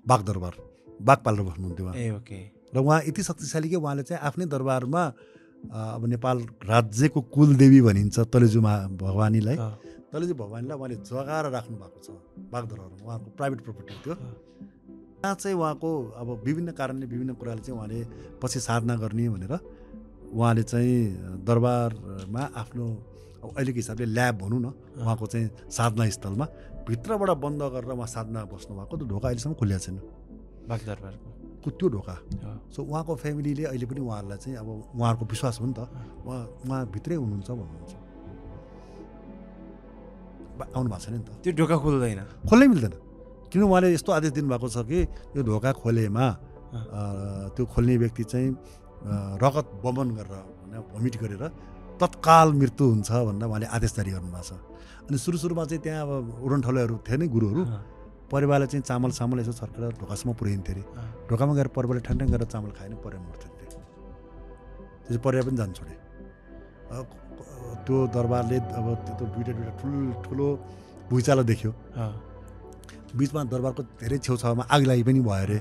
बाघ दरबार बाघ पालेर बस्नुहुन्थ्यो उहाँ। ओके। र उहाँ यति शक्तिशाली कि उहाँले चाहिँ आफ्नै दरबारमा अब नेपाल राज्यको कुलदेवी भनिन्छ तलेजु भवानीलाई। तलेजु भवानीलाई उहाँले जगाएर राख्नु भएको छ बाघ दरबारमा। उहाँको प्राइभेट प्रपर्टी थियो। त्यहाँ चाहिँ उहाँको अब विभिन्न कारणले विभिन्न कुराले चाहिँ उहाँले पछि साधना गर्ने भनेर उहाँले चाहिँ दरबारमा आफ्नो अहिलेको हिसाबले ल्याब भनौँ न उहाँको चाहिँ साधना स्थलमा भित्रबाट बन्द गरेर उहाँ साधना बस्नुभएको त्यो ढोका अहिलेसम्म खुलिएको छैन बाघ दरबारको त्यो ढोका। सो उहाँको फ्यामिलीले अहिले पनि उहाँहरूलाई चाहिँ अब उहाँहरूको विश्वास हो नि त उहाँ भित्रै हुनुहुन्छ भन्नुहुन्छ। आउनु भएको छैन नि त त्यो ढोका खोल्नै मिल्दैन किन उहाँले यस्तो आदेश दिनुभएको छ कि यो ढोका खोलेमा त्यो खोल्ने व्यक्ति चाहिँ रगत बमन गरेर भमिट गरेर तत्काल मृत्यु हुन्छ भनेर उहाँले आदेश जारी गर्नुभएको छ। अनि सुरुमा चाहिँ त्यहाँ अब उडनठौलेहरू थिए नि गुरुहरू परिवारले चाहिँ चामल यसो छर्केर ढोकासम्म पुर्याइन्थ्यो अरे। ढोकामा गएर परिवारले ठ्याङ गरेर चामल खाएन परिवार मर्थ्यो त्यो परिवार पनि जान छोडे। त्यो दरबारले अब त्यो दुईवटा ठुलो भुइँचालो देख्यो। बिचमा दरबारको धेरै छेउछाउमा आग लागि पनि भयो अरे।